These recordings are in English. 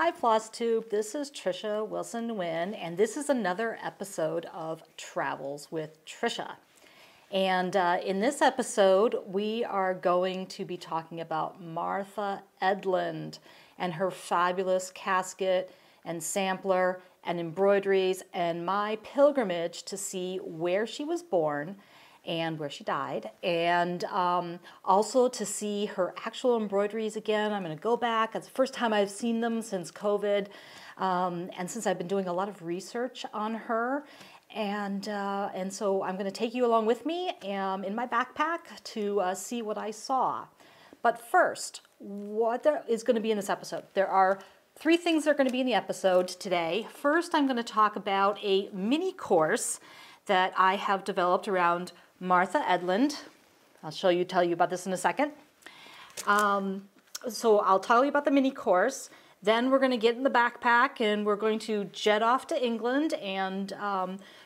Hi Flosstube, this is Tricia Wilson-Nguyen, and this is another episode of Travels with Tricia. And in this episode, we are going to be talking about Martha Edlin and her fabulous casket and sampler and embroideries and my pilgrimage to see where she was born and where she died, and also to see her actual embroideries again. I'm going to go back. It's the first time I've seen them since COVID, and since I've been doing a lot of research on her. And so I'm going to take you along with me in my backpack to see what I saw. But first, what there is going to be in this episode? There are three things that are going to be in the episode today. First, I'm going to talk about a mini course that I have developed around Martha Edlin. I'll tell you about this in a second. So I'll tell you about the mini course. Then we're going to get in the backpack and we're going to jet off to England and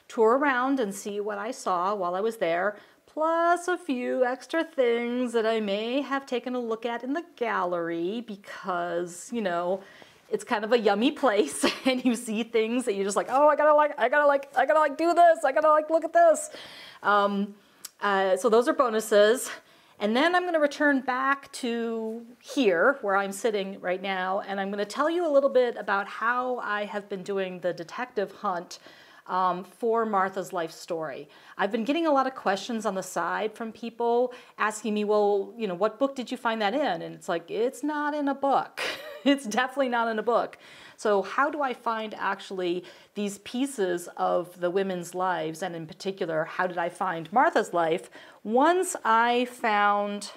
tour around and see what I saw while I was there, plus a few extra things that I may have taken a look at in the gallery because, you know, it's kind of a yummy place and you see things that you're just like, oh, I gotta do this. I gotta look at this. So those are bonuses. And then I'm going to return back to here where I'm sitting right now, and I'm going to tell you a little bit about how I have been doing the detective hunt for Martha's life story. I've been getting a lot of questions on the side from people asking me, well, you know, what book did you find that in? And it's like, it's not in a book. It's definitely not in a book. So how do I find actually these pieces of the women's lives, and in particular, how did I find Martha's life? Once I found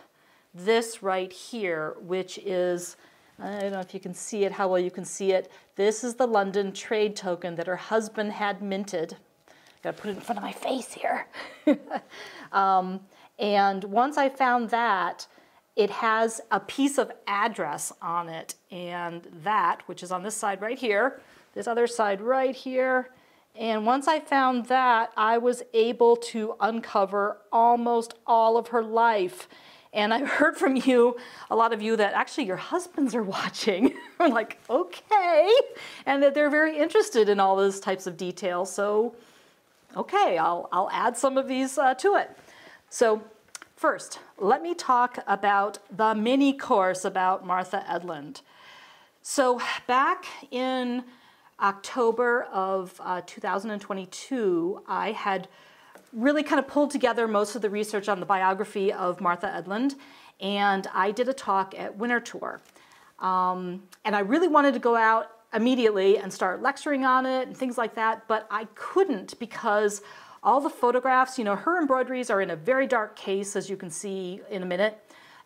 this right here, which is, I don't know if you can see it, how well you can see it. This is the London trade token that her husband had minted. Gotta put it in front of my face here. And once I found that, it has a piece of address on it, and that, which is on this side right here, this other side right here, and once I found that, I was able to uncover almost all of her life. And I've heard from you, a lot of you, that actually your husbands are watching. I'm like, okay, and that they're very interested in all those types of details. So, okay, I'll add some of these to it. So, first, let me talk about the mini course about Martha Edlin. So back in October of 2022, I had really kind of pulled together most of the research on the biography of Martha Edlin, and I did a talk at Winter Tour. And I really wanted to go out immediately and start lecturing on it and things like that, but I couldn't because all the photographs, you know, her embroideries are in a very dark case, as you can see in a minute,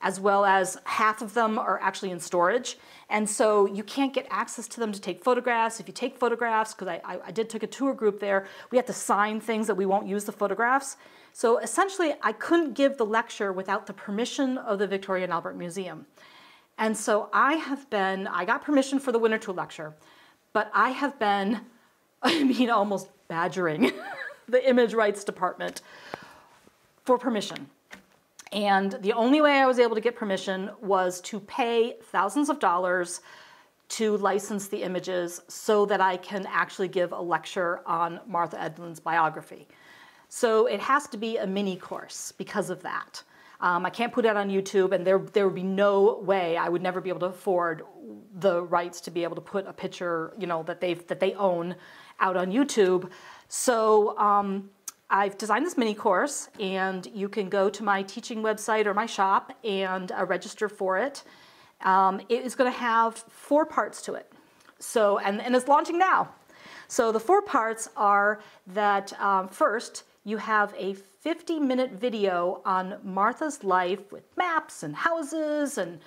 as well as half of them are actually in storage. And so you can't get access to them to take photographs. If you take photographs, because I did take a tour group there, we have to sign things that we won't use the photographs. So essentially, I couldn't give the lecture without the permission of the Victoria and Albert Museum. And so I got permission for the Winter Tour lecture, but I have been, almost badgering the image rights department for permission. And the only way I was able to get permission was to pay thousands of dollars to license the images so that I can actually give a lecture on Martha Edlin's biography. So it has to be a mini course because of that. I can't put it on YouTube, and there would be no way, I would never be able to afford the rights to be able to put a picture, you know, that they own out on YouTube. So I've designed this mini course, and you can go to my teaching website or my shop and register for it. It is going to have 4 parts to it. So, and it's launching now. So the 4 parts are that first, you have a 50-minute video on Martha's life with maps and houses and,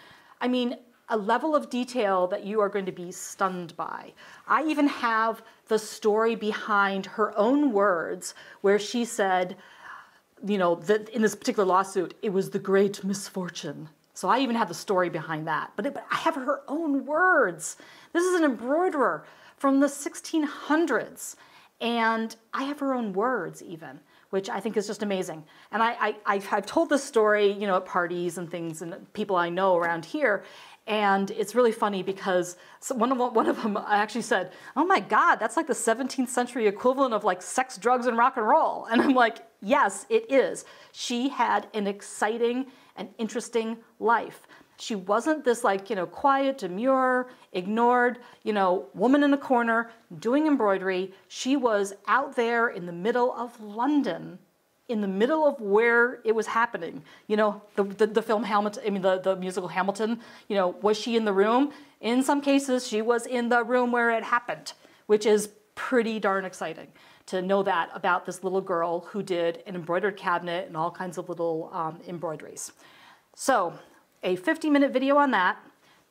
a level of detail that you are going to be stunned by. I even have the story behind her own words where she said, you know, that in this particular lawsuit, it was the great misfortune. So I even have the story behind that. But I have her own words. This is an embroiderer from the 1600s. And I have her own words even, which I think is just amazing. And I've told this story, you know, at parties and things and people I know around here. And it's really funny because one of them actually said, "Oh my God, that's like the 17th century equivalent of like sex, drugs, and rock and roll." And I'm like, yes, it is. She had an exciting and interesting life. She wasn't this like, quiet, demure, ignored, woman in a corner doing embroidery. She was out there in the middle of London, in the middle of where it was happening. The film Hamilton, I mean, the musical Hamilton, was she in the room? In some cases, she was in the room where it happened, which is pretty darn exciting to know that about this little girl who did an embroidered cabinet and all kinds of little embroideries. So a 50-minute video on that.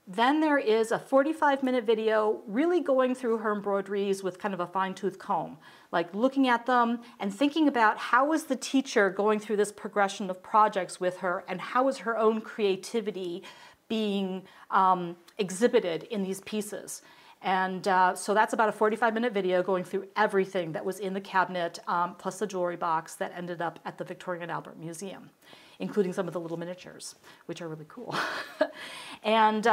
Then there is a 45-minute video really going through her embroideries with kind of a fine-tooth comb, like looking at them and thinking about how is the teacher going through this progression of projects with her, and how is her own creativity being exhibited in these pieces. And so that's about a 45-minute video going through everything that was in the cabinet, plus the jewelry box that ended up at the Victoria and Albert Museum, including some of the little miniatures, which are really cool. And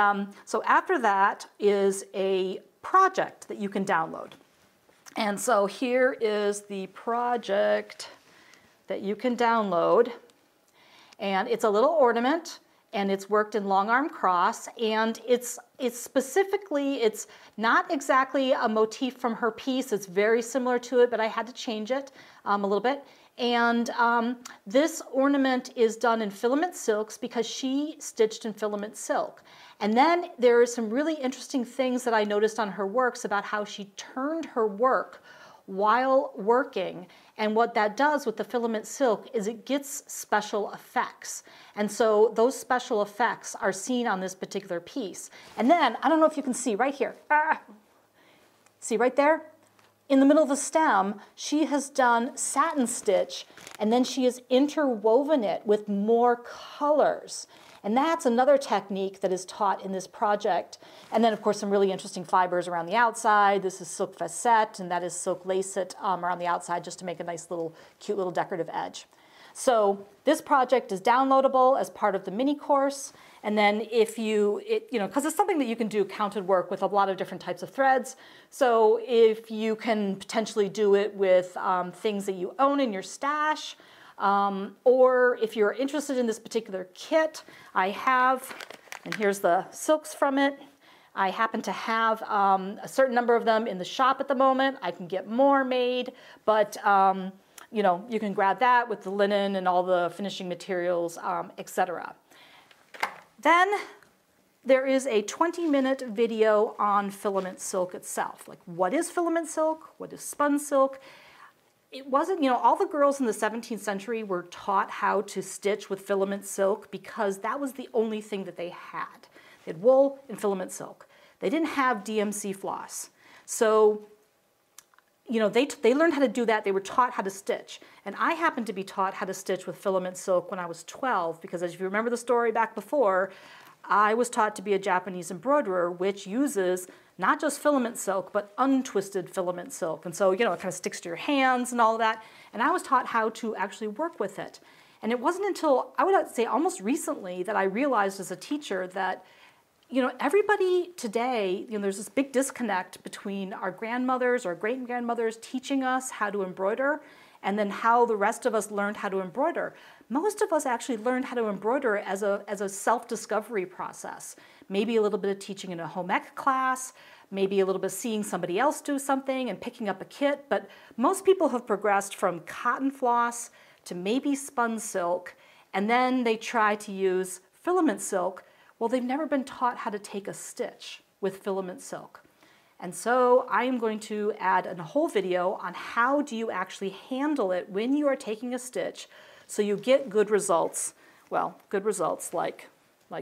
so after that is a project that you can download. And so here is the project that you can download. And it's a little ornament, and it's worked in long arm cross, and it's not exactly a motif from her piece. It's very similar to it, but I had to change it a little bit. And this ornament is done in filament silks because she stitched in filament silk. And then there are some really interesting things that I noticed on her works about how she turned her work while working. And what that does with the filament silk is it gets special effects. And so those special effects are seen on this particular piece. And then, I don't know if you can see right here. See right there? In the middle of the stem, she has done satin stitch, and then she has interwoven it with more colors. And that's another technique that is taught in this project. And then, of course, some really interesting fibers around the outside. This is silk facette, and that is silk lacet around the outside just to make a nice little, cute little decorative edge. So this project is downloadable as part of the mini course. And then if because it's something that you can do counted work with a lot of different types of threads. So if you can potentially do it with things that you own in your stash, or if you're interested in this particular kit, I have, and here's the silks from it. I happen to have a certain number of them in the shop at the moment. I can get more made, but you can grab that with the linen and all the finishing materials, etc. Then there is a 20-minute video on filament silk itself. Like, what is filament silk? What is spun silk? It wasn't, all the girls in the 17th century were taught how to stitch with filament silk because that was the only thing that they had. They had wool and filament silk. They didn't have DMC floss. So, they learned how to do that. They were taught how to stitch. And I happened to be taught how to stitch with filament silk when I was 12 because, as you remember the story back before, I was taught to be a Japanese embroiderer, which uses not just filament silk, but untwisted filament silk. And so, it kind of sticks to your hands and all of that. And I was taught how to actually work with it. And it wasn't until, I would say almost recently, that I realized as a teacher that everybody today, there's this big disconnect between our grandmothers or great-grandmothers teaching us how to embroider and then how the rest of us learned how to embroider. Most of us actually learned how to embroider as a self-discovery process. Maybe a little bit of teaching in a home ec class, maybe a little bit seeing somebody else do something and picking up a kit, but most people have progressed from cotton floss to maybe spun silk, and then they try to use filament silk. Well, they've never been taught how to take a stitch with filament silk. And so I am going to add a whole video on how do you actually handle it when you are taking a stitch so you get good results. Well, good results like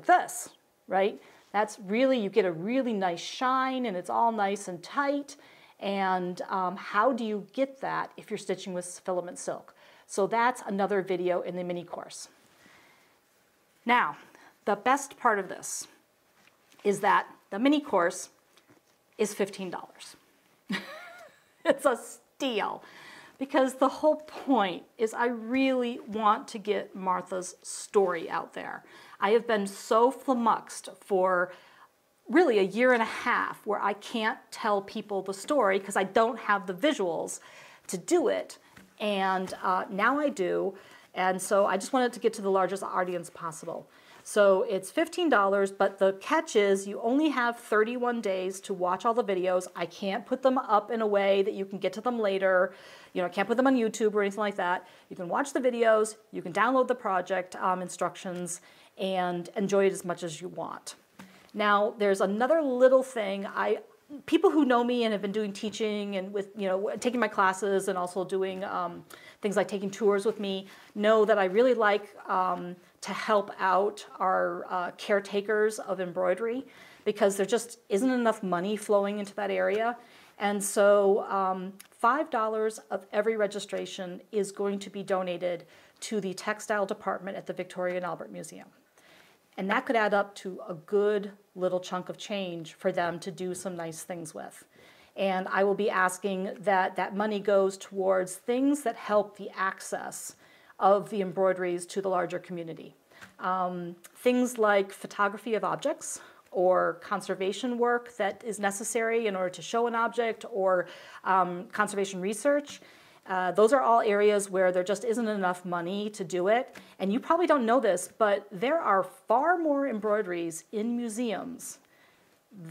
this, right? That's really, you get a really nice shine and it's all nice and tight. And how do you get that if you're stitching with filament silk? So that's another video in the mini course. Now, the best part of this is that the mini course is $15. It's a steal because the whole point is I really want to get Martha's story out there. I have been so flummoxed for really a year and a half where I can't tell people the story because I don't have the visuals to do it. And now I do. And so I just wanted to get to the largest audience possible. So it's $15, but the catch is you only have 31 days to watch all the videos. I can't put them up in a way that you can get to them later. You know, I can't put them on YouTube or anything like that. You can watch the videos, you can download the project instructions, and enjoy it as much as you want. Now, there's another little thing. People who know me and have been doing teaching and with, you know, taking my classes and also doing things like taking tours with me know that I really like to help out our caretakers of embroidery because there just isn't enough money flowing into that area. And so $5 of every registration is going to be donated to the textile department at the Victoria and Albert Museum. And that could add up to a good little chunk of change for them to do some nice things with. And I will be asking that that money goes towards things that help the access of the embroideries to the larger community. Things like photography of objects or conservation work that is necessary in order to show an object or conservation research. Those are all areas where there just isn't enough money to do it. And you probably don't know this, but there are far more embroideries in museums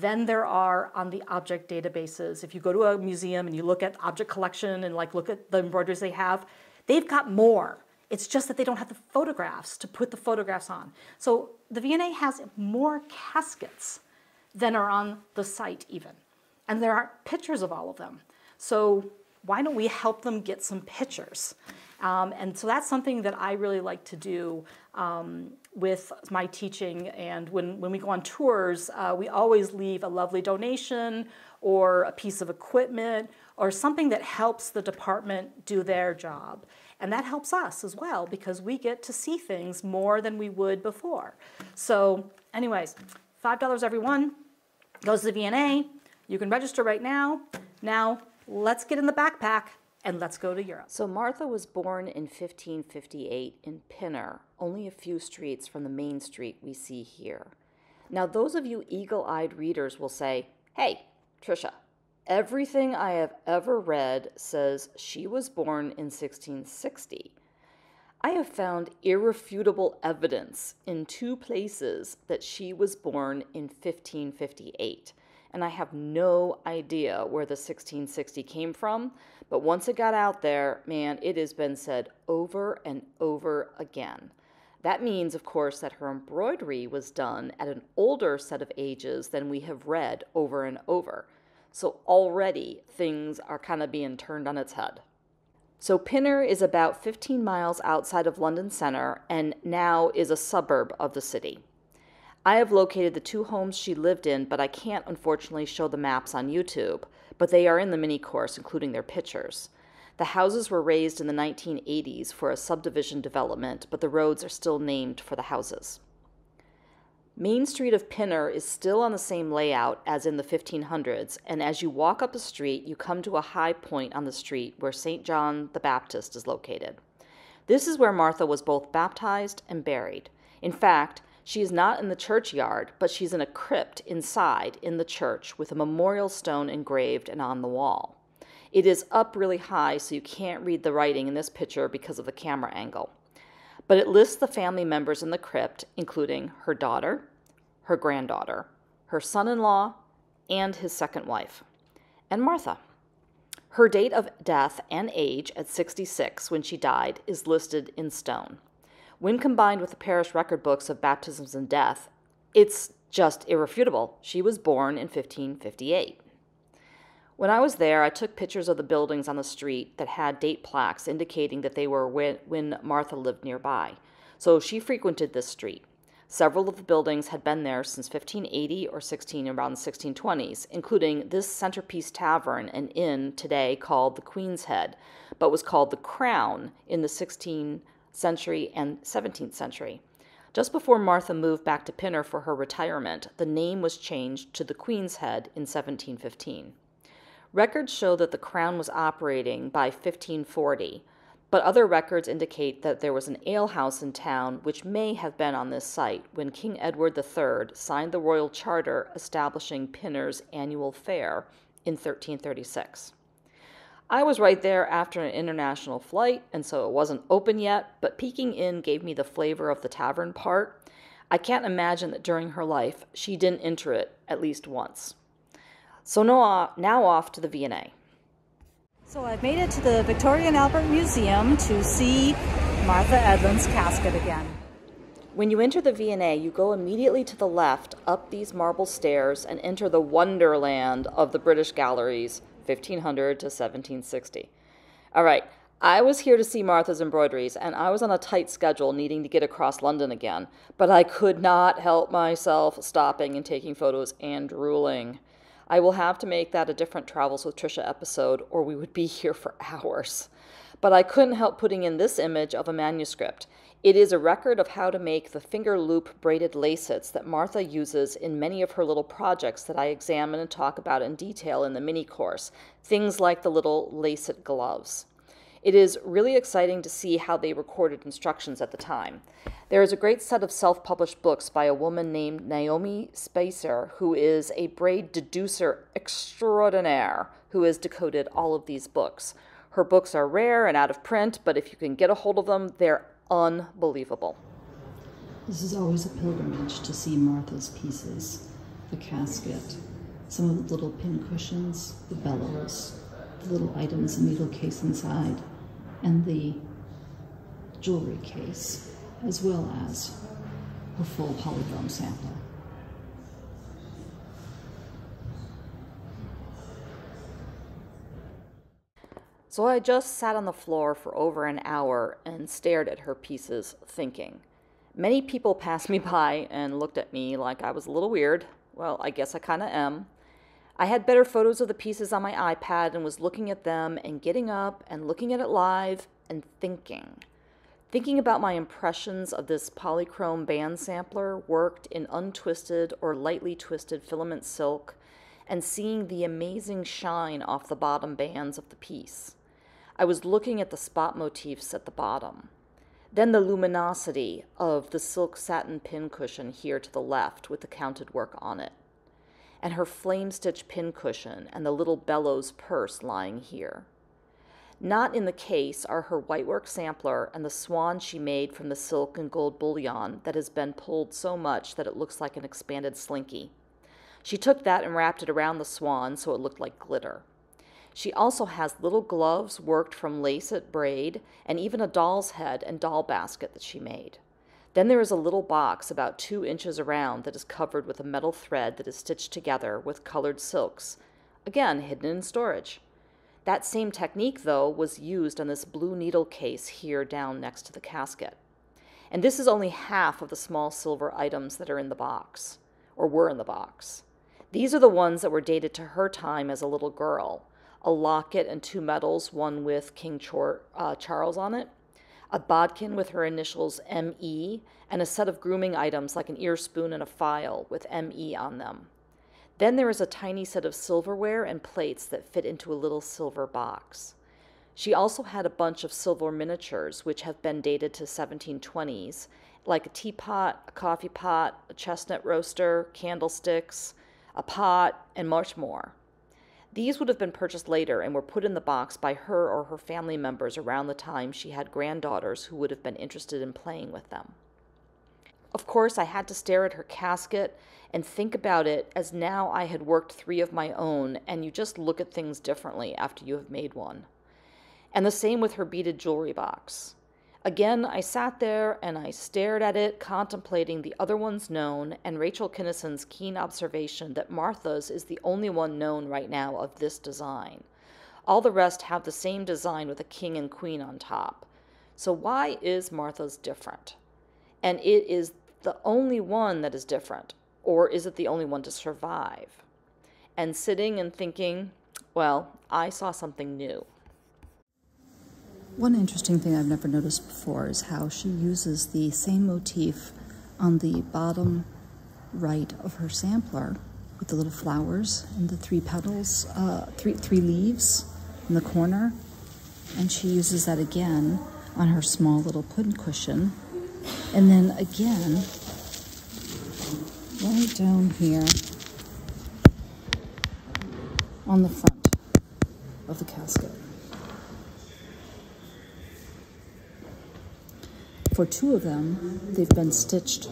than there are on the object databases. If you go to a museum and you look at object collection and like look at the embroideries they have, they've got more. It's just that they don't have the photographs to put the photographs on. So the V&A has more caskets than are on the site even. And there aren't pictures of all of them. So why don't we help them get some pictures? And so that's something that I really like to do with my teaching. And when we go on tours, we always leave a lovely donation or a piece of equipment or something that helps the department do their job. And that helps us as well because we get to see things more than we would before. So anyways, $5 everyone goes to the V&A. You can register right now. Now, let's get in the backpack and let's go to Europe. So Martha was born in 1558 in Pinner, only a few streets from the main street we see here. Now those of you eagle-eyed readers will say, hey, Tricia, everything I have ever read says she was born in 1660. I have found irrefutable evidence in 2 places that she was born in 1558. And I have no idea where the 1660 came from, but once it got out there, man, it has been said over and over again. That means, of course, that her embroidery was done at an older set of ages than we have read over and over. So already things are kind of being turned on its head. So Pinner is about 15 miles outside of London Center and now is a suburb of the city. I have located the 2 homes she lived in, but I can't unfortunately show the maps on YouTube, but they are in the mini course, including their pictures. The houses were raised in the 1980s for a subdivision development, but the roads are still named for the houses. Main Street of Pinner is still on the same layout as in the 1500s, and as you walk up the street, you come to a high point on the street where St. John the Baptist is located. This is where Martha was both baptized and buried. In fact, she is not in the churchyard, but she's in a crypt inside in the church with a memorial stone engraved and on the wall. It is up really high, so you can't read the writing in this picture because of the camera angle. But it lists the family members in the crypt, including her daughter, her granddaughter, her son-in-law, and his second wife, and Martha. Her date of death and age at 66 when she died is listed in stone. When combined with the parish record books of baptisms and death, it's just irrefutable. She was born in 1558. When I was there, I took pictures of the buildings on the street that had date plaques indicating that they were when Martha lived nearby. So she frequented this street. Several of the buildings had been there since 1580 or around the 1620s, including this Centerpiece Tavern, an inn today called the Queen's Head, but was called the Crown in the 16th century and 17th century. Just before Martha moved back to Pinner for her retirement, the name was changed to the Queen's Head in 1715. Records show that the Crown was operating by 1540, But other records indicate that there was an alehouse in town which may have been on this site when King Edward III signed the royal charter establishing Pinner's annual fair in 1336. I was right there after an international flight, and so it wasn't open yet, but peeking in gave me the flavor of the tavern part. I can't imagine that during her life she didn't enter it at least once. So now off to the V&A. So I've made it to the Victoria and Albert Museum to see Martha Edlin's casket again. When you enter the V&A, you go immediately to the left up these marble stairs and enter the wonderland of the British Galleries, 1500 to 1760. All right, I was here to see Martha's embroideries, and I was on a tight schedule needing to get across London again, but I could not help myself stopping and taking photos and drooling. I will have to make that a different Travels with Tricia episode, or we would be here for hours. But I couldn't help putting in this image of a manuscript. It is a record of how to make the finger loop braided lacets that Martha uses in many of her little projects that I examine and talk about in detail in the mini course, things like the little lacet gloves. It is really exciting to see how they recorded instructions at the time. There is a great set of self-published books by a woman named Naomi Spicer, who is a braid deducer extraordinaire, who has decoded all of these books. Her books are rare and out of print, but if you can get a hold of them, they're unbelievable. This is always a pilgrimage to see Martha's pieces, the casket, some of the little pin cushions, the bellows, the little items, the needle case inside, and the jewelry case, as well as her full polychrome sampler. So I just sat on the floor for over an hour and stared at her pieces, thinking. Many people passed me by and looked at me like I was a little weird. Well, I guess I kind of am. I had better photos of the pieces on my iPad and was looking at them and getting up and looking at it live and thinking. Thinking about my impressions of this polychrome band sampler worked in untwisted or lightly twisted filament silk and seeing the amazing shine off the bottom bands of the piece. I was looking at the spot motifs at the bottom. Then the luminosity of the silk satin pincushion here to the left with the counted work on it. And her flame-stitch pincushion and the little bellows purse lying here. Not in the case are her whitework sampler and the swan she made from the silk and gold bullion that has been pulled so much that it looks like an expanded slinky. She took that and wrapped it around the swan so it looked like glitter. She also has little gloves worked from lacet braid and even a doll's head and doll basket that she made. Then there is a little box about 2 inches around that is covered with a metal thread that is stitched together with colored silks, again hidden in storage. That same technique, though, was used on this blue needle case here down next to the casket. And this is only half of the small silver items that are in the box, or were in the box. These are the ones that were dated to her time as a little girl. A locket and 2 medals, one with King Charles on it, a bodkin with her initials M.E., and a set of grooming items like an ear spoon and a file with M.E. on them. Then there is a tiny set of silverware and plates that fit into a little silver box. She also had a bunch of silver miniatures which have been dated to 1720s, like a teapot, a coffee pot, a chestnut roaster, candlesticks, a pot, and much more. These would have been purchased later and were put in the box by her or her family members around the time she had granddaughters who would have been interested in playing with them. Of course, I had to stare at her casket and think about it as now I had worked 3 of my own, and you just look at things differently after you have made one. And the same with her beaded jewelry box. Again, I sat there and I stared at it, contemplating the other ones known and Rachel Kinnison's keen observation that Martha's is the only one known right now of this design. All the rest have the same design with a king and queen on top. So why is Martha's different? And it is the only one that is different, or is it the only one to survive? And sitting and thinking, well, I saw something new. One interesting thing I've never noticed before is how she uses the same motif on the bottom right of her sampler with the little flowers and the 3 petals, three leaves in the corner. And she uses that again on her small little pincushion. And then again, right down here on the front of the casket. For two of them, they've been stitched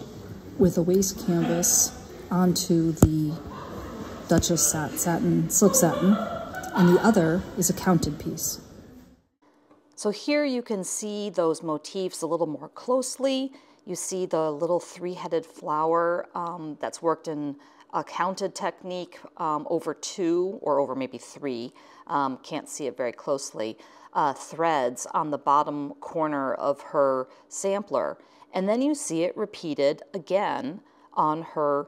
with a waist canvas onto the Duchess satin, silk satin, and the other is a counted piece. So here you can see those motifs a little more closely. You see the little three-headed flower that's worked in a counted technique over two or over maybe three, can't see it very closely, threads on the bottom corner of her sampler. And then you see it repeated again on her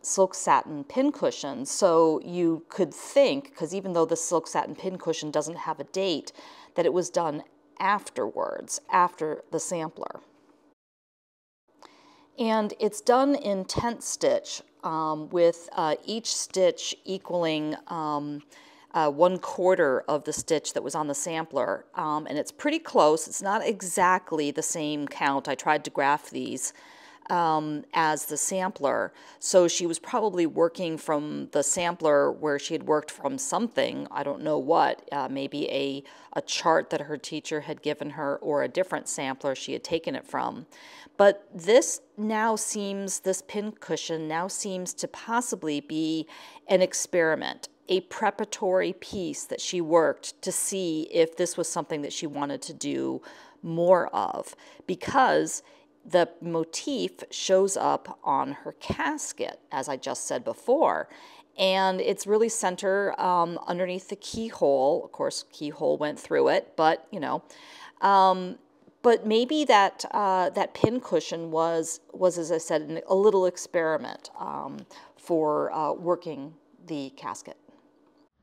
silk satin pincushion. So you could think, because even though the silk satin pincushion doesn't have a date, that it was done afterwards, after the sampler. And it's done in tent stitch with each stitch equaling 1/4 of the stitch that was on the sampler. And it's pretty close. It's not exactly the same count. I tried to graph these as the sampler. So she was probably working from the sampler where she had worked from something, I don't know what, maybe a chart that her teacher had given her or a different sampler she had taken it from. But this now seems, this pincushion now seems to possibly be an experiment, a preparatory piece that she worked to see if this was something that she wanted to do more of, because the motif shows up on her casket, as I just said before, and it's really center underneath the keyhole. Of course, keyhole went through it, but you know, but maybe that that pincushion was, as I said, a little experiment for working the casket.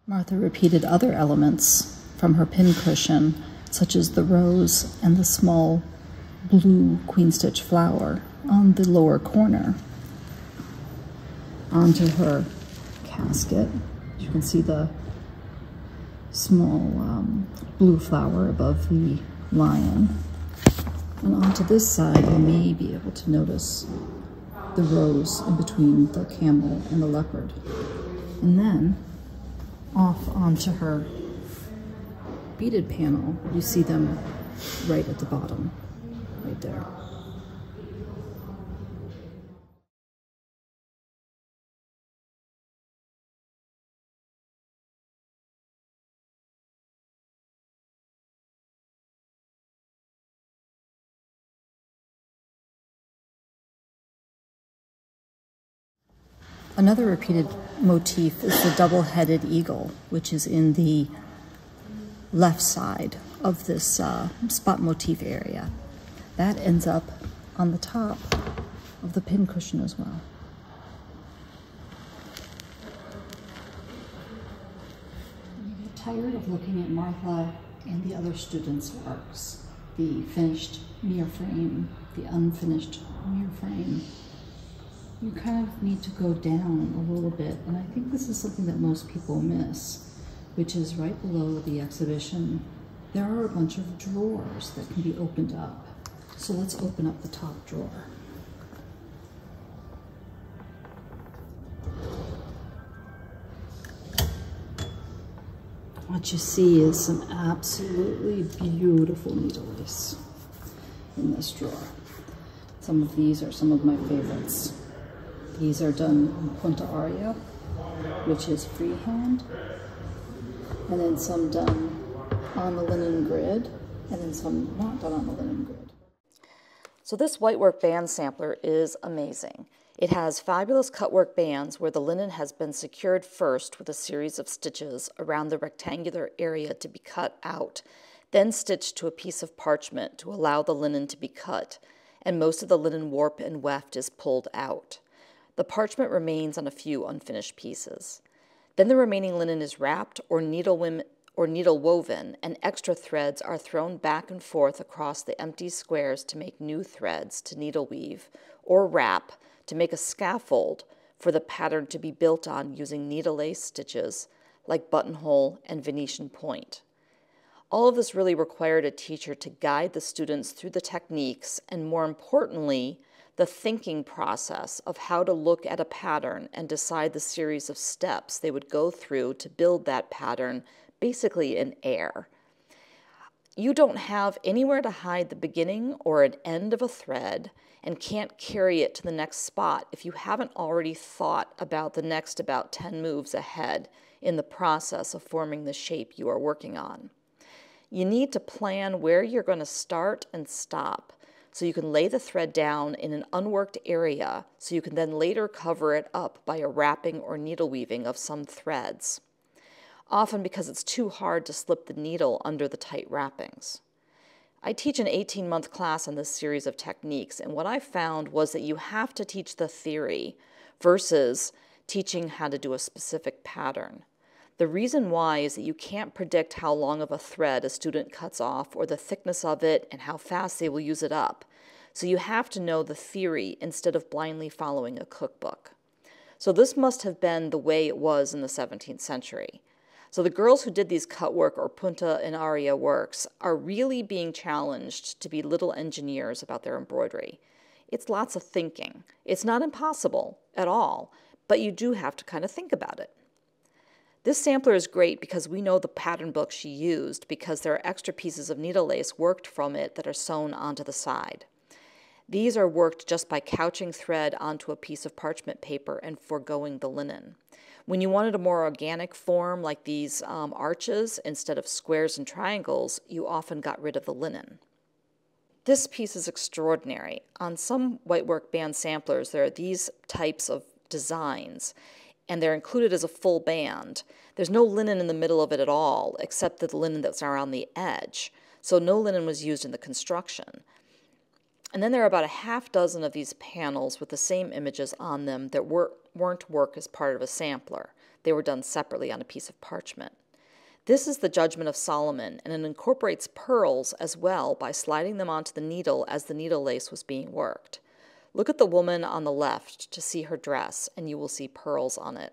Martha repeated other elements from her pincushion, such as the rose and the small blue queen stitch flower on the lower corner onto her casket. You can see the small blue flower above the lion. And onto this side, you may be able to notice the rose in between the camel and the leopard. And then off onto her beaded panel, you see them right at the bottom. Right there. Another repeated motif is the double-headed eagle, which is in the left side of this spot motif area. That ends up on the top of the pincushion as well. When you get tired of looking at Martha and the other students' works, the finished mirror frame, the unfinished mirror frame, you kind of need to go down a little bit. And I think this is something that most people miss, which is right below the exhibition. There are a bunch of drawers that can be opened up. So let's open up the top drawer. What you see is some absolutely beautiful needle lace in this drawer. Some of these are some of my favorites. These are done in Punta Aria, which is freehand, and then some done on the linen grid, and then some not done on the linen grid. So this whitework band sampler is amazing. It has fabulous cutwork bands where the linen has been secured first with a series of stitches around the rectangular area to be cut out, then stitched to a piece of parchment to allow the linen to be cut, and most of the linen warp and weft is pulled out. The parchment remains on a few unfinished pieces. Then the remaining linen is wrapped or needle woven, and extra threads are thrown back and forth across the empty squares to make new threads to needle weave or wrap to make a scaffold for the pattern to be built on using needle lace stitches like buttonhole and Venetian point. All of this really required a teacher to guide the students through the techniques and, more importantly, the thinking process of how to look at a pattern and decide the series of steps they would go through to build that pattern, basically in air. You don't have anywhere to hide the beginning or an end of a thread and can't carry it to the next spot if you haven't already thought about the next about 10 moves ahead in the process of forming the shape you are working on. You need to plan where you're going to start and stop so you can lay the thread down in an unworked area so you can then later cover it up by a wrapping or needle weaving of some threads, often because it's too hard to slip the needle under the tight wrappings. I teach an 18-month class on this series of techniques, and what I found was that you have to teach the theory versus teaching how to do a specific pattern. The reason why is that you can't predict how long of a thread a student cuts off or the thickness of it and how fast they will use it up. So you have to know the theory instead of blindly following a cookbook. So this must have been the way it was in the 17th century. So the girls who did these cutwork or punta and aria works are really being challenged to be little engineers about their embroidery. It's lots of thinking. It's not impossible at all, but you do have to kind of think about it. This sampler is great because we know the pattern book she used because there are extra pieces of needle lace worked from it that are sewn onto the side. These are worked just by couching thread onto a piece of parchment paper and foregoing the linen. When you wanted a more organic form like these arches instead of squares and triangles, you often got rid of the linen. This piece is extraordinary. On some whitework band samplers, there are these types of designs, and they're included as a full band. There's no linen in the middle of it at all, except the linen that's around the edge. So no linen was used in the construction. And then there are about a half dozen of these panels with the same images on them that weren't worked as part of a sampler. They were done separately on a piece of parchment. This is the Judgment of Solomon, and it incorporates pearls as well by sliding them onto the needle as the needle lace was being worked. Look at the woman on the left to see her dress, and you will see pearls on it.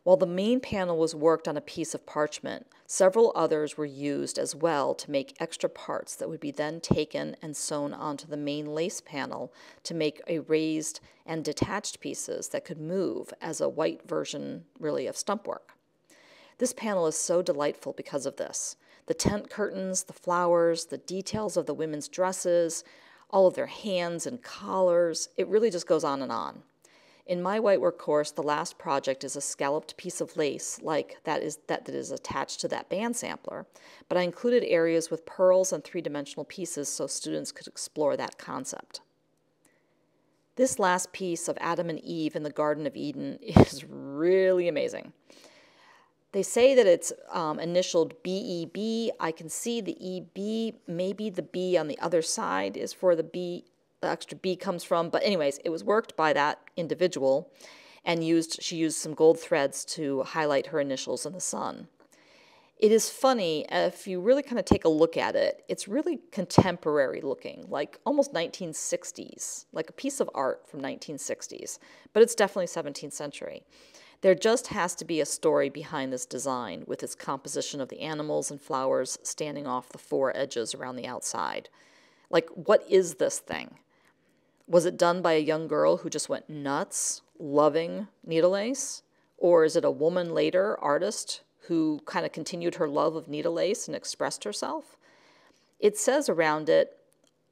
While the main panel was worked on a piece of parchment, several others were used as well to make extra parts that would be then taken and sewn onto the main lace panel to make a raised and detached pieces that could move as a white version, really, of stump work. This panel is so delightful because of this. The tent curtains, the flowers, the details of the women's dresses, all of their hands and collars, it really just goes on and on. In my whitework course, the last project is a scalloped piece of lace like that is attached to that band sampler, but I included areas with pearls and three-dimensional pieces so students could explore that concept. This last piece of Adam and Eve in the Garden of Eden is really amazing. They say that it's initialed BEB. I can see the EB, maybe the B on the other side is for the B, the extra B comes from. But anyways, it was worked by that individual and she used some gold threads to highlight her initials in the sun. It is funny, if you really kind of take a look at it, it's really contemporary looking, like almost 1960s, like a piece of art from 1960s, but it's definitely 17th century. There just has to be a story behind this design with its composition of the animals and flowers standing off the four edges around the outside. Like, what is this thing? Was it done by a young girl who just went nuts, loving needle lace? Or is it a woman later, artist, who kind of continued her love of needle lace and expressed herself? It says around it,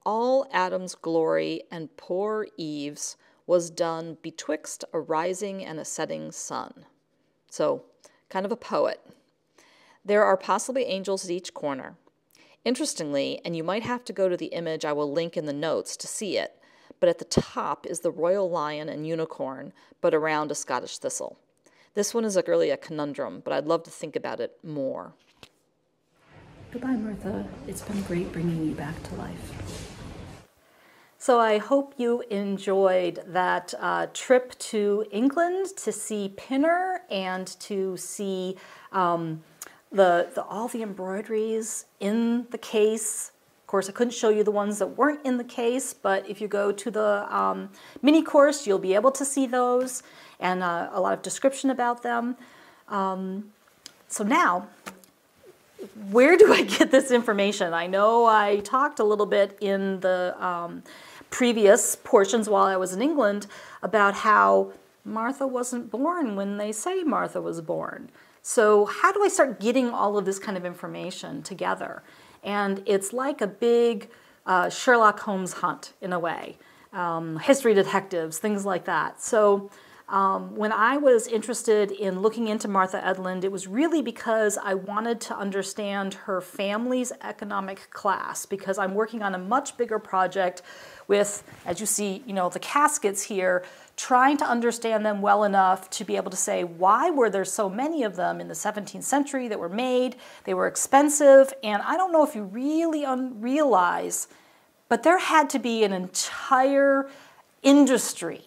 all Adam's glory and poor Eve's was done betwixt a rising and a setting sun. So, kind of a poet. There are possibly angels at each corner. Interestingly, and you might have to go to the image I will link in the notes to see it, but at the top is the royal lion and unicorn, but around a Scottish thistle. This one is really a conundrum, but I'd love to think about it more. Goodbye, Martha. It's been great bringing you back to life. So I hope you enjoyed that trip to England to see Pinner and to see all the embroideries in the case. Of course, I couldn't show you the ones that weren't in the case, but if you go to the mini course, you'll be able to see those and a lot of description about them. So now, where do I get this information? I know I talked a little bit in the previous portions while I was in England about how Martha wasn't born when they say Martha was born. So how do I start getting all of this kind of information together? And it's like a big Sherlock Holmes hunt in a way. History detectives, things like that. So when I was interested in looking into Martha Edlin, it was really because I wanted to understand her family's economic class, because I'm working on a much bigger project with, as you see, the caskets here, trying to understand them well enough to be able to say, why were there so many of them in the 17th century that were made? They were expensive, and I don't know if you really realize, but there had to be an entire industry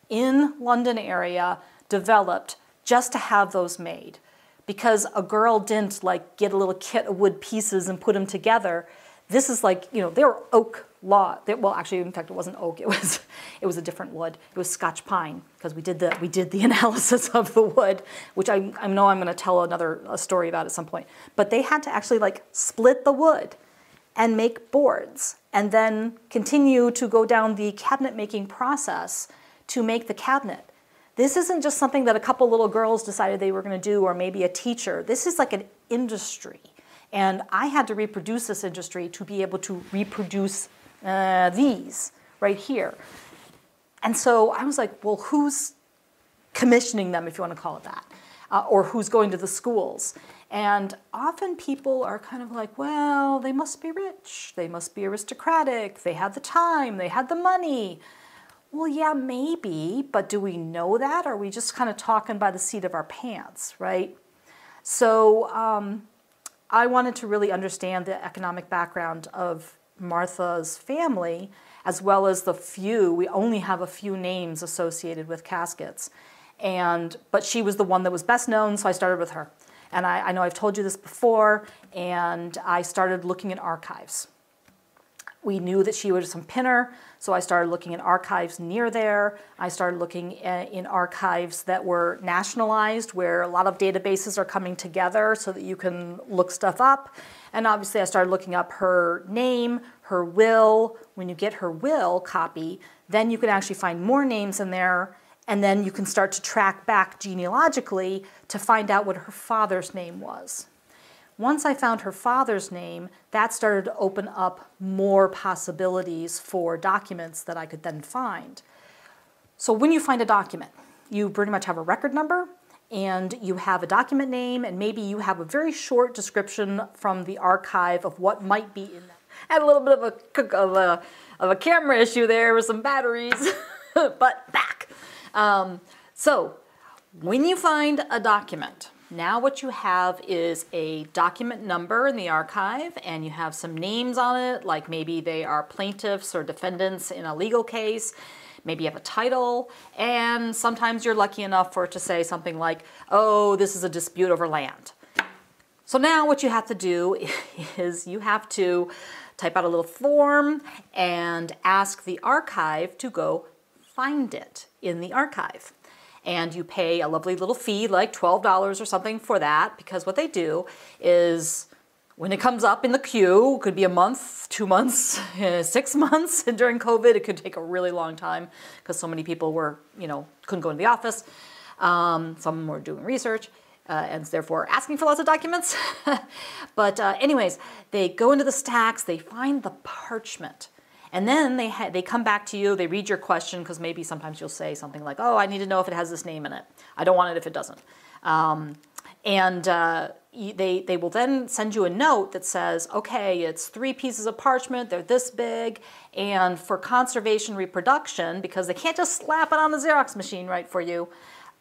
in London area developed just to have those made, because a girl didn't like get a little kit of wood pieces and put them together. This is like, they were oak law. Well, actually, in fact, it wasn't oak. It was a different wood. It was Scotch pine, because we did the analysis of the wood, which I know I'm going to tell a story about at some point. But they had to actually like split the wood and make boards, and then continue to go down the cabinet making process to make the cabinet. This isn't just something that a couple little girls decided they were going to do, or maybe a teacher. This is like an industry. And I had to reproduce this industry to be able to reproduce these right here. And so I was like, well, who's commissioning them, if you want to call it that? Or who's going to the schools? And often people are kind of like, well, they must be rich. They must be aristocratic. They had the time. They had the money. Well, yeah, maybe, but do we know that? Or are we just kind of talking by the seat of our pants, right? So I wanted to really understand the economic background of Martha's family, as well as we only have a few names associated with caskets. But she was the one that was best known, so I started with her. And I know I've told you this before, and I started looking at archives. We knew that she was from Pinner, so I started looking at archives near there. I started looking in archives that were nationalized, where a lot of databases are coming together so that you can look stuff up. And obviously I started looking up her name, her will. When you get her will copy, then you can actually find more names in there, and then you can start to track back genealogically to find out what her father's name was. Once I found her father's name, that started to open up more possibilities for documents that I could then find. So when you find a document, you pretty much have a record number, and you have a document name, and maybe you have a very short description from the archive of what might be in that. I had a little bit of a camera issue there with some batteries, but back. So when you find a document, now what you have is a document number in the archive, and you have some names on it, like maybe they are plaintiffs or defendants in a legal case. Maybe you have a title, and sometimes you're lucky enough for it to say something like, oh, this is a dispute over land. So now what you have to do is you have to type out a little form and ask the archive to go find it in the archive. And you pay a lovely little fee, like $12 or something for that, because what they do is when it comes up in the queue, it could be a month, 2 months, 6 months. And during COVID, it could take a really long time because so many people were, couldn't go into the office. Some were doing research and therefore asking for lots of documents. But anyways, they go into the stacks, they find the parchment. And then they come back to you, they read your question, because maybe sometimes you'll say something like, oh, I need to know if it has this name in it. I don't want it if it doesn't. They will then send you a note that says, okay, it's 3 pieces of parchment, they're this big, and for conservation reproduction, because they can't just slap it on the Xerox machine right for you,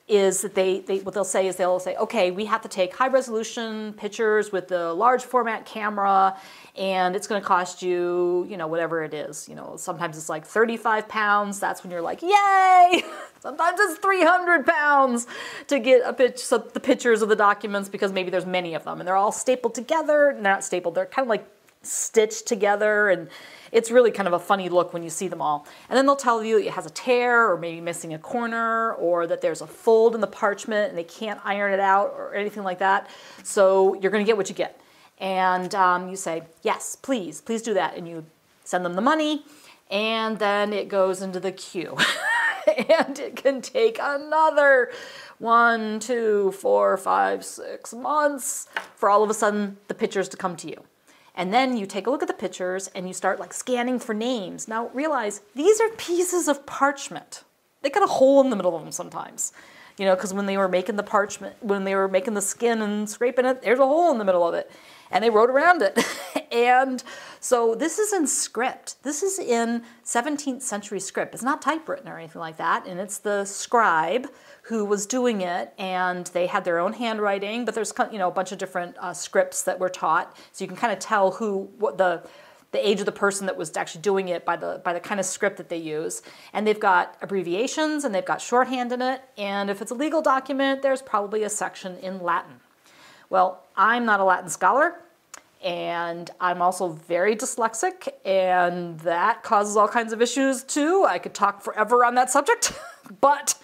is that what they'll say, okay, we have to take high resolution pictures with the large format camera, and it's going to cost you, whatever it is. Sometimes it's like 35 pounds. That's when you're like, yay! Sometimes it's 300 pounds to get the pictures of the documents, because maybe there's many of them, and they're all stapled together. They're not stapled, they're kind of like stitched together, and it's really kind of a funny look when you see them all. And then they'll tell you it has a tear, or maybe missing a corner, or that there's a fold in the parchment and they can't iron it out or anything like that. So you're going to get what you get. And you say, yes, please do that. And you send them the money, and then it goes into the queue. And it can take another 1, 2, 4, 5, 6 months for all of a sudden the pictures to come to you. And then you take a look at the pictures and you start like scanning for names. Now realize these are pieces of parchment. They got a hole in the middle of them sometimes. You know, because when they were making the parchment, when they were making the skin and scraping it, there's a hole in the middle of it. And they wrote around it. And so this is in script. This is in 17th century script. It's not typewritten or anything like that. And it's the scribe who was doing it, and they had their own handwriting, but there's, you know, a bunch of different scripts that were taught. So you can kind of tell what the age of the person that was actually doing it by the kind of script that they use. And they've got abbreviations and they've got shorthand in it. And if it's a legal document, there's probably a section in Latin. Well, I'm not a Latin scholar, and I'm also very dyslexic, and that causes all kinds of issues too. I could talk forever on that subject, but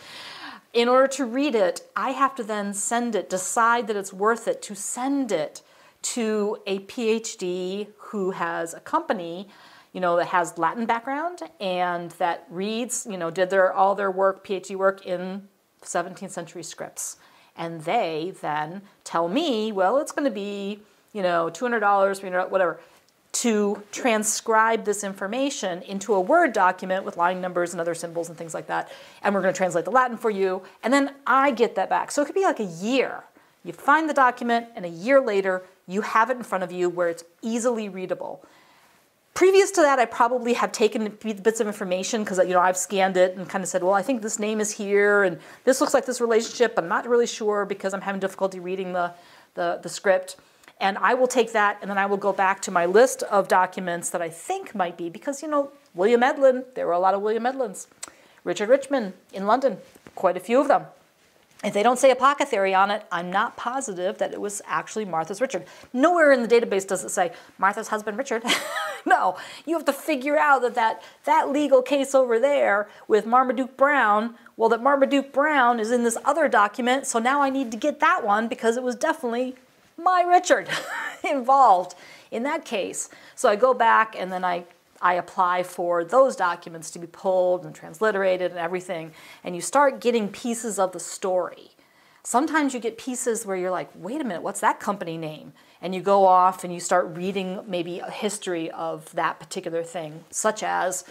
in order to read it, I have to then decide that it's worth it to send it to a PhD who has a company, you know, that has Latin background and that reads, you know, did all their work, PhD work in 17th century scripts. And they then tell me, well, it's going to be, you know, $200, $300, whatever, to transcribe this information into a Word document with line numbers and other symbols and things like that. And we're going to translate the Latin for you. And then I get that back. So it could be like a year. You find the document, and a year later, you have it in front of you where it's easily readable. Previous to that, I probably have taken bits of information because, you know, I've scanned it and kind of said, well, I think this name is here and this looks like this relationship. I'm not really sure because I'm having difficulty reading the script. And I will take that and then I will go back to my list of documents that I think might be, because, you know, William Edlin, there were a lot of William Edlins. Richard Richmond in London, quite a few of them. If they don't say apothecary on it, I'm not positive that it was actually Martha's Richard. Nowhere in the database does it say Martha's husband Richard. No, you have to figure out that legal case over there with Marmaduke Brown, well, that Marmaduke Brown is in this other document, so now I need to get that one because it was definitely my Richard involved in that case. So I go back and then I apply for those documents to be pulled and transliterated and everything, and you start getting pieces of the story. Sometimes you get pieces where you're like, wait a minute, what's that company name? And you go off and you start reading maybe a history of that particular thing, such as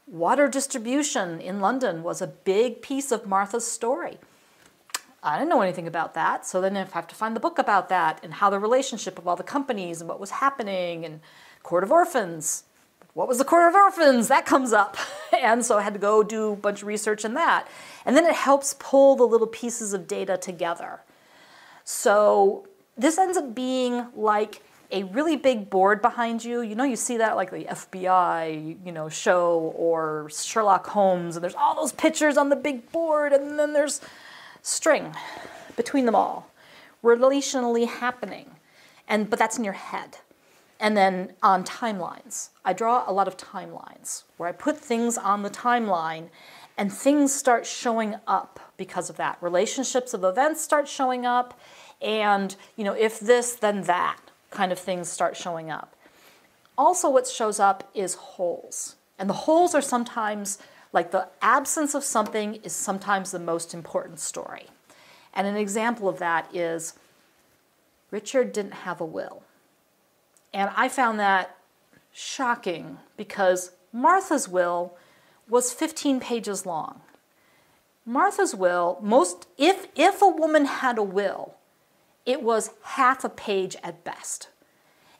water distribution in London was a big piece of Martha's story. I didn't know anything about that, so then I have to find the book about that and how the relationship of all the companies and what was happening, and Court of Orphans. What was the Court of Orphans? That comes up. And so I had to go do a bunch of research in that. And then it helps pull the little pieces of data together. So this ends up being like a really big board behind you. You know, you see that like the FBI, you know, show, or Sherlock Holmes, and there's all those pictures on the big board, and then there's string between them all, relationally happening. But that's in your head. And then on timelines, I draw a lot of timelines where I put things on the timeline and things start showing up because of that. Relationships of events start showing up, and, you know, if this, then that kind of things start showing up. Also, what shows up is holes. And the holes are sometimes, like, the absence of something is sometimes the most important story. And an example of that is Richard didn't have a will. And I found that shocking because Martha's will was 15 pages long. Martha's will, if a woman had a will, it was half a page at best.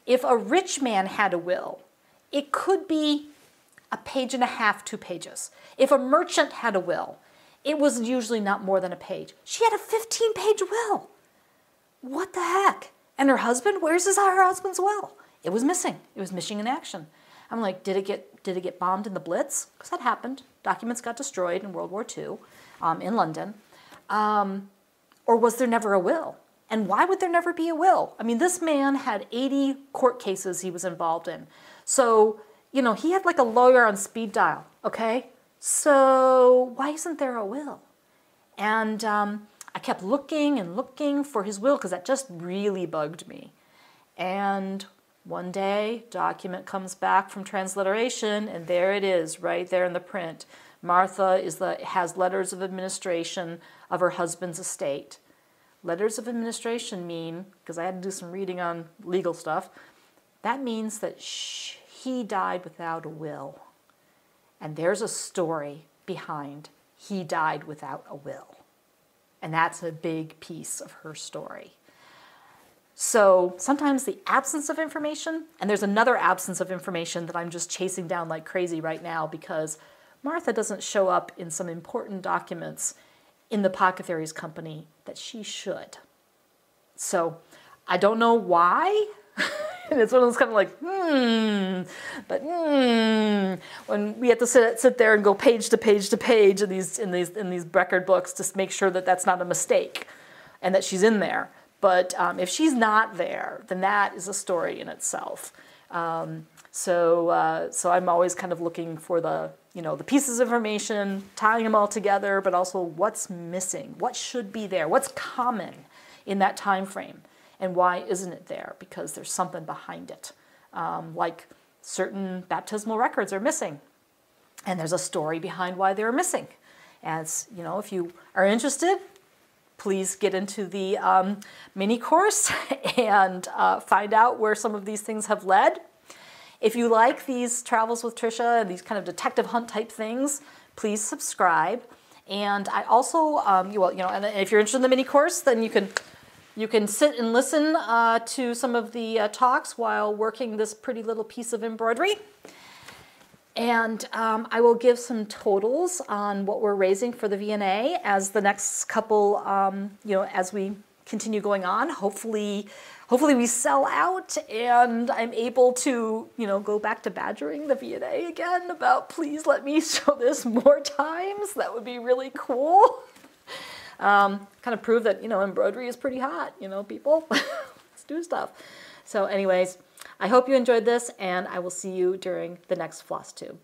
If a rich man had a will, it could be a page and a half, 2 pages. If a merchant had a will, it was usually not more than a page. She had a 15-page will. What the heck? And her husband, where's her husband's will? It was missing. It was missing in action. I'm like, did it get bombed in the Blitz? Because that happened. Documents got destroyed in World War II in London. Or was there never a will? And why would there never be a will? I mean, this man had 80 court cases he was involved in. So, you know, he had like a lawyer on speed dial, okay? So why isn't there a will? And I kept looking and looking for his will because that just really bugged me. And one day, document comes back from transliteration, and there it is, right there in the print. Martha has letters of administration of her husband's estate. Letters of administration mean, because I had to do some reading on legal stuff, that means that he died without a will. And there's a story behind he died without a will. And that's a big piece of her story. So sometimes the absence of information, and there's another absence of information that I'm just chasing down like crazy right now because Martha doesn't show up in some important documents in the Apothecaries Company that she should. So I don't know why. And it's one of those kind of like, when we have to sit there and go page to page to page in these record books to make sure that that's not a mistake and that she's in there. But if she's not there, then that is a story in itself. So I'm always kind of looking for the pieces of information, tying them all together, but also what's missing, what should be there, what's common in that time frame. And why isn't it there? Because there's something behind it. Like certain baptismal records are missing. And there's a story behind why they're missing. As you know, if you are interested, please get into the mini course and find out where some of these things have led. If you like these Travels with Tricia and these kind of detective hunt type things, please subscribe. And I also, and if you're interested in the mini course, then you can sit and listen to some of the talks while working this pretty little piece of embroidery. And I will give some totals on what we're raising for the V&A as the next couple, as we continue going on. Hopefully we sell out and I'm able to, go back to badgering the V&A again about please let me show this more times. That would be really cool. Kind of prove that, embroidery is pretty hot, people. Let's do stuff. So anyways, I hope you enjoyed this, and I will see you during the next Flosstube.